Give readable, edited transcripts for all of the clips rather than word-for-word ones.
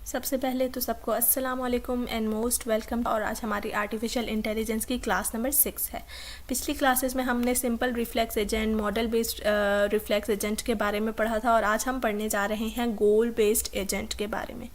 सबसे पहले तो सबको अस्सलाम वालेकुम एंड मोस्ट वेलकम। और आज हमारी आर्टिफिशियल इंटेलिजेंस की क्लास नंबर 6 है। पिछली क्लासेस में हमने simple reflex agent, model based reflex agent के बारे में पढ़ा था और आज हम पढ़ने जा रहे हैं गोल बेस्ड एजेंट के बारे में।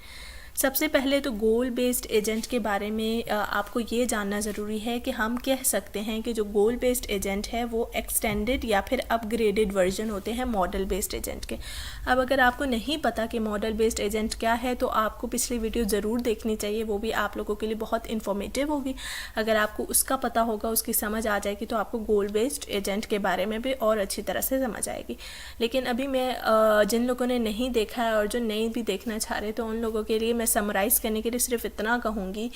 सबसे पहले तो गोल बेस्ड एजेंट के बारे में आपको ये जानना ज़रूरी है कि हम कह सकते हैं कि जो गोल बेस्ड एजेंट है वो एक्सटेंडेड या फिर अपग्रेडेड वर्जन होते हैं मॉडल बेस्ड एजेंट के। अब अगर आपको नहीं पता कि मॉडल बेस्ड एजेंट क्या है तो आपको पिछली वीडियो ज़रूर देखनी चाहिए, वो भी आप लोगों के लिए बहुत इन्फॉर्मेटिव होगी। अगर आपको उसका पता होगा, उसकी समझ आ जाएगी तो आपको गोल बेस्ड एजेंट के बारे में भी और अच्छी तरह से समझ आएगी। लेकिन अभी मैं जिन लोगों ने नहीं देखा है और जो नहीं भी देखना चाह रहे तो उन लोगों के लिए समराइज़ करने के लिए सिर्फ इतना कहूँगी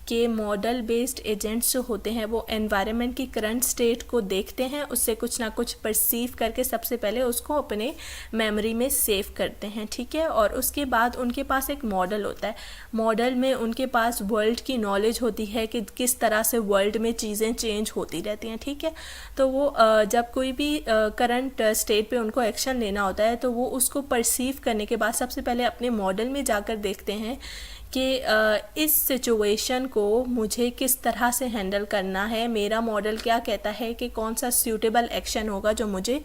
कि मॉडल बेस्ड एजेंट्स जो होते हैं वो एनवायरनमेंट की करंट स्टेट को देखते हैं, उससे कुछ ना कुछ परसीव करके सबसे पहले उसको अपने मेमोरी में सेव करते हैं, ठीक है। और उसके बाद उनके पास एक मॉडल होता है। मॉडल में उनके पास वर्ल्ड की नॉलेज होती है कि किस तरह से वर्ल्ड में चीज़ें चेंज होती रहती हैं, ठीक है। तो वो जब कोई भी करंट स्टेट पे उनको एक्शन लेना होता है तो वो उसको परसीव करने के बाद सबसे पहले अपने मॉडल में जाकर देखते हैं कि इस सिचुएशन को मुझे किस तरह से हैंडल करना है, मेरा मॉडल क्या कहता है कि कौन सा सूटेबल एक्शन होगा जो मुझे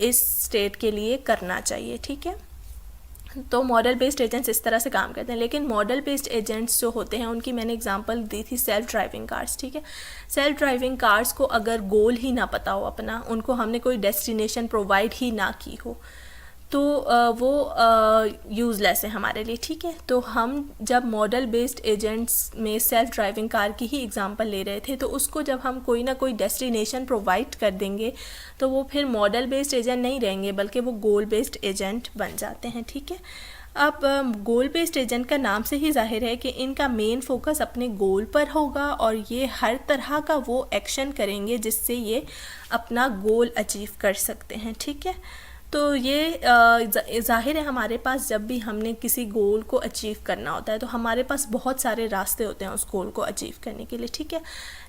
इस स्टेट के लिए करना चाहिए, ठीक है। तो मॉडल बेस्ड एजेंट्स इस तरह से काम करते हैं। लेकिन मॉडल बेस्ड एजेंट्स जो होते हैं उनकी मैंने एग्जांपल दी थी सेल्फ ड्राइविंग कार्स, ठीक है। सेल्फ ड्राइविंग कार्स को अगर गोल ही ना पता हो अपना, उनको हमने कोई डेस्टिनेशन प्रोवाइड ही ना की हो तो वो यूज़लेस है हमारे लिए, ठीक है। तो हम जब मॉडल बेस्ड एजेंट्स में सेल्फ ड्राइविंग कार की ही एग्जांपल ले रहे थे तो उसको जब हम कोई ना कोई डेस्टिनेशन प्रोवाइड कर देंगे तो वो फिर मॉडल बेस्ड एजेंट नहीं रहेंगे बल्कि वो गोल बेस्ड एजेंट बन जाते हैं, ठीक है। अब गोल बेस्ड एजेंट का नाम से ही जाहिर है कि इनका मेन फोकस अपने गोल पर होगा और ये हर तरह का वो एक्शन करेंगे जिससे ये अपना गोल अचीव कर सकते हैं, ठीक है। तो ये जाहिर है हमारे पास जब भी हमने किसी गोल को अचीव करना होता है तो हमारे पास बहुत सारे रास्ते होते हैं उस गोल को अचीव करने के लिए, ठीक है।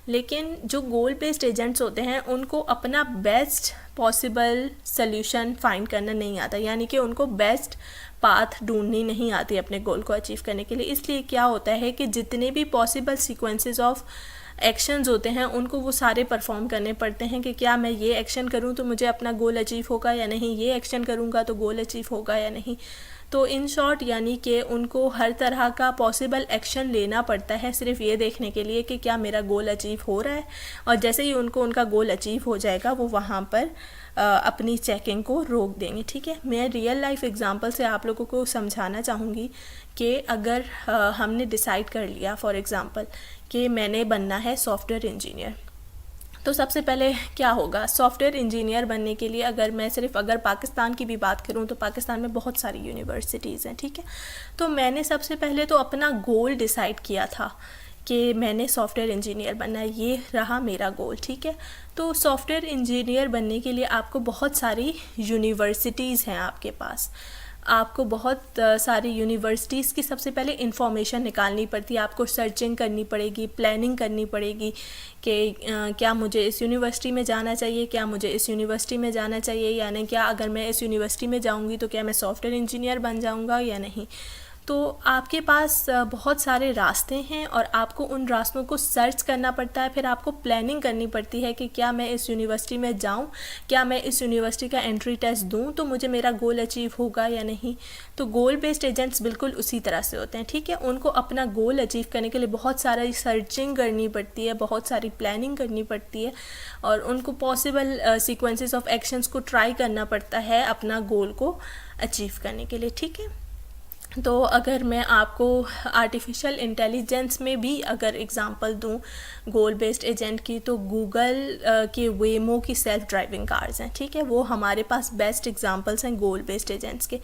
लेकिन जो गोल बेस्ड एजेंट्स होते हैं उनको अपना बेस्ट पॉसिबल सल्यूशन फाइंड करना नहीं आता, यानी कि उनको बेस्ट पाथ ढूंढनी नहीं आती अपने गोल को अचीव करने के लिए। इसलिए क्या होता है कि जितने भी पॉसिबल सीक्वेंसेस ऑफ एक्शंस होते हैं उनको वो सारे परफॉर्म करने पड़ते हैं कि क्या मैं ये एक्शन करूँ तो मुझे अपना गोल अचीव होगा या नहीं, ये एक्शन करूँगा तो गोल अचीव होगा या नहीं। तो इन शॉर्ट यानी कि उनको हर तरह का पॉसिबल एक्शन लेना पड़ता है सिर्फ ये देखने के लिए कि क्या मेरा गोल अचीव हो रहा है। और जैसे ही उनको उनका गोल अचीव हो जाएगा वो वहाँ पर अपनी चेकिंग को रोक देंगे, ठीक है। मैं रियल लाइफ एग्जांपल से आप लोगों को समझाना चाहूँगी कि अगर हमने डिसाइड कर लिया फॉर एग्ज़ाम्पल कि मैंने बनना है सॉफ्टवेयर इंजीनियर, तो सबसे पहले क्या होगा, सॉफ्टवेयर इंजीनियर बनने के लिए अगर पाकिस्तान की भी बात करूं तो पाकिस्तान में बहुत सारी यूनिवर्सिटीज़ हैं, ठीक है। तो मैंने सबसे पहले तो अपना गोल डिसाइड किया था कि मैंने सॉफ्टवेयर इंजीनियर बनना है, ये रहा मेरा गोल, ठीक है। तो सॉफ्टवेयर इंजीनियर बनने के लिए आपको बहुत सारी यूनिवर्सिटीज़ हैं आपके पास, आपको बहुत सारी यूनिवर्सिटीज़ की सबसे पहले इंफॉर्मेशन निकालनी पड़ती है, आपको सर्चिंग करनी पड़ेगी, प्लानिंग करनी पड़ेगी कि क्या मुझे इस यूनिवर्सिटी में जाना चाहिए, क्या मुझे इस यूनिवर्सिटी में जाना चाहिए या नहीं, क्या अगर मैं इस यूनिवर्सिटी में जाऊंगी तो क्या मैं सॉफ्टवेयर इंजीनियर बन जाऊंगा या नहीं। तो आपके पास बहुत सारे रास्ते हैं और आपको उन रास्तों को सर्च करना पड़ता है, फिर आपको प्लानिंग करनी पड़ती है कि क्या मैं इस यूनिवर्सिटी में जाऊं, क्या मैं इस यूनिवर्सिटी का एंट्री टेस्ट दूं तो मुझे मेरा गोल अचीव होगा या नहीं। तो गोल बेस्ड एजेंट्स बिल्कुल उसी तरह से होते हैं, ठीक है। उनको अपना गोल अचीव करने के लिए बहुत सारी सर्चिंग करनी पड़ती है, बहुत सारी प्लानिंग करनी पड़ती है और उनको पॉसिबल सीक्वेंसेस ऑफ एक्शंस को ट्राई करना पड़ता है अपना गोल को अचीव करने के लिए, ठीक है। तो अगर मैं आपको आर्टिफिशियल इंटेलिजेंस में भी अगर एग्ज़ाम्पल दूं गोल बेस्ड एजेंट की तो गूगल के वेमो की सेल्फ ड्राइविंग कार्स हैं, ठीक है। वो हमारे पास बेस्ट एग्ज़ाम्पल्स हैं गोल बेस्ड एजेंट्स के।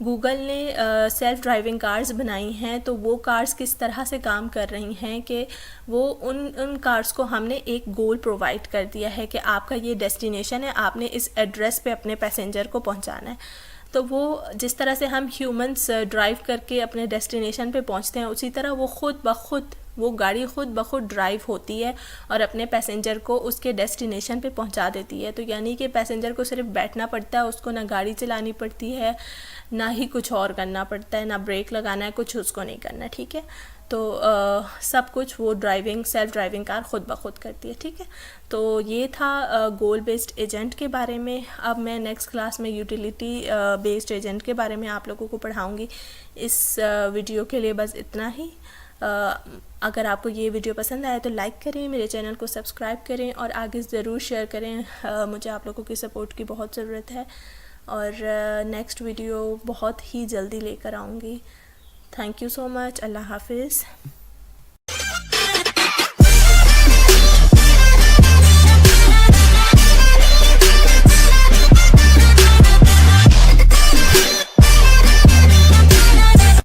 गूगल ने सेल्फ ड्राइविंग कार्स बनाई हैं तो वो कार्स किस तरह से काम कर रही हैं कि वो उन कार्स को हमने एक गोल प्रोवाइड कर दिया है कि आपका ये डेस्टिनेशन है, आपने इस एड्रेस पे अपने पैसेंजर को पहुंचाना है। तो वो जिस तरह से हम ह्यूमंस ड्राइव करके अपने डेस्टिनेशन पे पहुंचते हैं, उसी तरह वो खुद ब खुद वो गाड़ी खुद ब खुद ड्राइव होती है और अपने पैसेंजर को उसके डेस्टिनेशन पे पहुंचा देती है। तो यानी कि पैसेंजर को सिर्फ बैठना पड़ता है, उसको ना गाड़ी चलानी पड़ती है, ना ही कुछ और करना पड़ता है, ना ब्रेक लगाना है, कुछ उसको नहीं करना। ठीक है, तो सब कुछ वो सेल्फ ड्राइविंग कार खुद ब खुद करती है। ठीक है, तो ये था गोल बेस्ड एजेंट के बारे में। अब मैं नेक्स्ट क्लास में यूटिलिटी बेस्ड एजेंट के बारे में आप लोगों को पढ़ाऊँगी। इस वीडियो के लिए बस इतना ही। अगर आपको ये वीडियो पसंद आए तो लाइक करें, मेरे चैनल को सब्सक्राइब करें और आगे ज़रूर शेयर करें। मुझे आप लोगों की सपोर्ट की बहुत ज़रूरत है और नेक्स्ट वीडियो बहुत ही जल्दी लेकर आऊँगी। Thank you so much. अल्लाह हाफिज़।